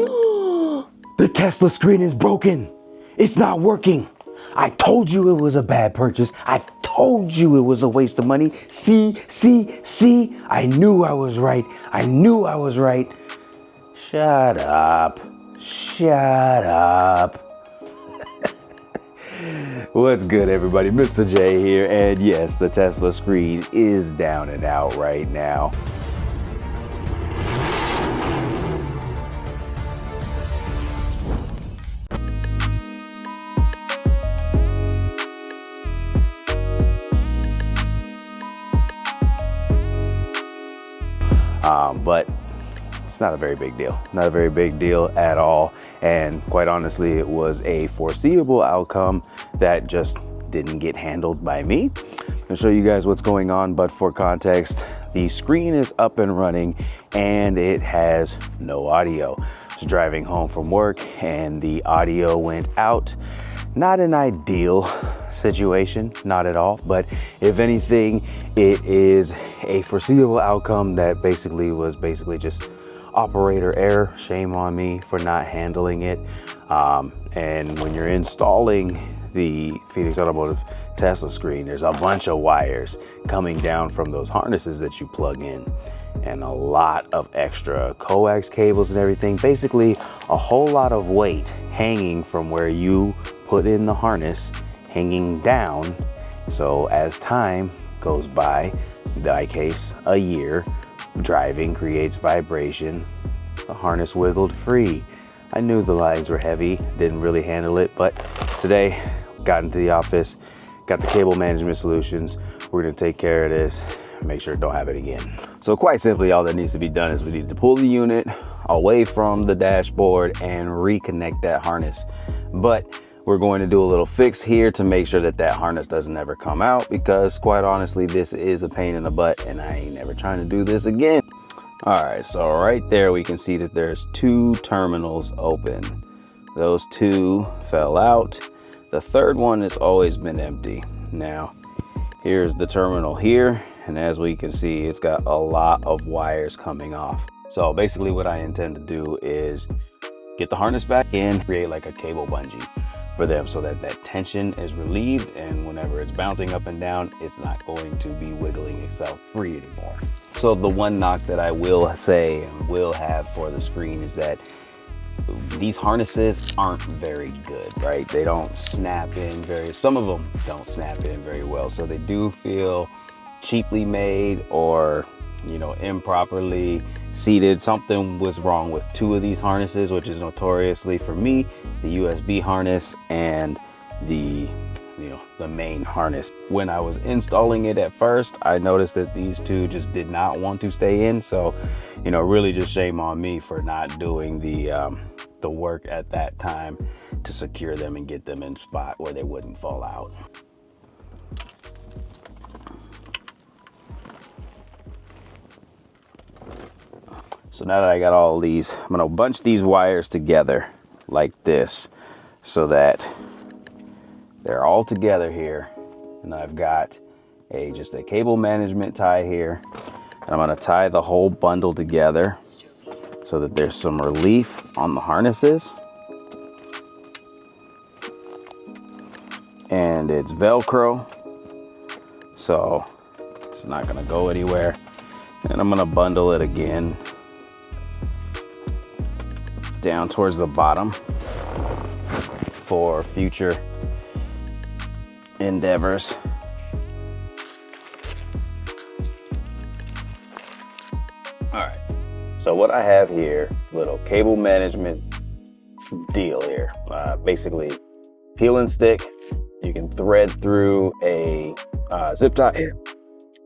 The Tesla screen is broken. It's not working. I told you it was a bad purchase. I told you it was a waste of money. See? I knew I was right. I knew I was right. Shut up. Shut up. What's good, everybody? Mr. J here, and yes, the Tesla screen is down and out right now. But it's not a very big deal. Not a very big deal at all. And quite honestly, it was a foreseeable outcome that just didn't get handled by me. I'll show you guys what's going on, but for context, the screen is up and running and it has no audio. I was driving home from work and the audio went out. Not an ideal situation, not at all, but if anything, it is a foreseeable outcome that was just operator error. Shame on me for not handling it. And when you're installing the Pheonix Automotive Tesla screen, there's a bunch of wires coming down from those harnesses that you plug in, and a lot of extra coax cables and everything. Basically, a whole lot of weight hanging from where you put in the harness, hanging down. So as time goes by, in my case, a year, driving creates vibration. The harness wiggled free. I knew the lines were heavy, didn't really handle it, but today, got into the office, got the cable management solutions. We're gonna take care of this, make sure it don't happen again. So quite simply, all that needs to be done is we need to pull the unit away from the dashboard and reconnect that harness. But we're going to do a little fix here to make sure that that harness doesn't ever come out, because quite honestly, this is a pain in the butt and I ain't never trying to do this again. All right, so right there, we can see that there's two terminals open. Those two fell out. The third one has always been empty. Now, here's the terminal here. And as we can see, it's got a lot of wires coming off. So basically what I intend to do is get the harness back in, create like a cable bungee for them so that that tension is relieved, and whenever it's bouncing up and down, it's not going to be wiggling itself free anymore. So the one knock that I will say and will have for the screen is that these harnesses aren't very good, right? They don't snap in some of them don't snap in very well. So they do feel cheaply made or, improperly seated. Something was wrong with two of these harnesses, which is notoriously for me, the USB harness and the main harness. When I was installing it at first, I noticed that these two just did not want to stay in. So, really just shame on me for not doing the work at that time to secure them and get them in a spot where they wouldn't fall out. So now that I got all these, I'm gonna bunch these wires together like this so that they're all together here. And I've got just a cable management tie here. And I'm gonna tie the whole bundle together so that there's some relief on the harnesses. And it's Velcro, so it's not gonna go anywhere. And I'm gonna bundle it again down towards the bottom for future endeavors. All right, so what I have here, little cable management deal here. Basically, peel and stick. You can thread through a zip tie.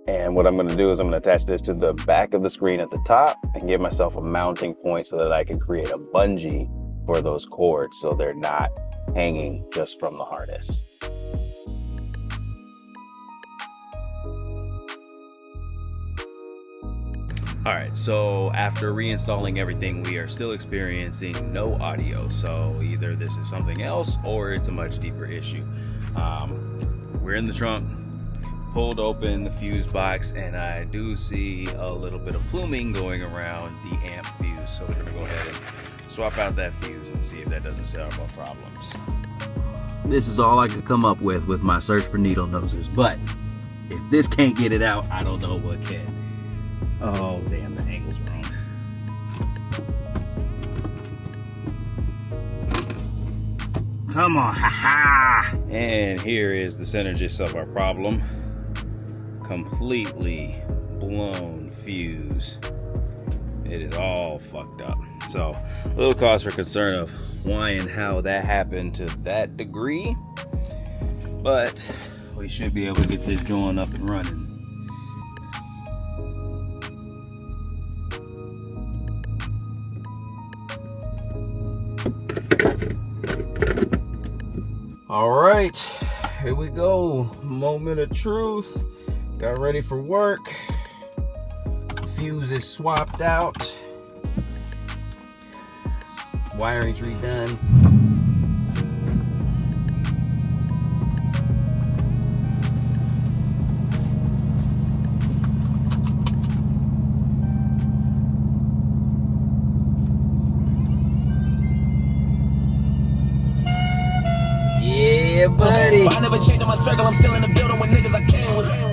And what I'm going to do is I'm going to attach this to the back of the screen at the top and give myself a mounting point so that I can create a bungee for those cords so they're not hanging just from the harness. All right, so after reinstalling everything, we are still experiencing no audio. So either this is something else or it's a much deeper issue. We're in the trunk, pulled open the fuse box, and I do see a little bit of pluming going around the amp fuse. So we're gonna go ahead and swap out that fuse and see if that doesn't solve our problems. This is all I could come up with my search for needle noses, but if this can't get it out, I don't know what can. Oh damn, the angle's wrong. Come on, haha! And here is the center gist of our problem. Completely blown fuse. It is all fucked up. So, a little cause for concern of why and how that happened to that degree. But we should be able to get this joint up and running. All right, here we go. Moment of truth. Got ready for work. Fuse is swapped out. Wiring's redone. Yeah, buddy. I never changed my circle. I'm still in the building with niggas I came with.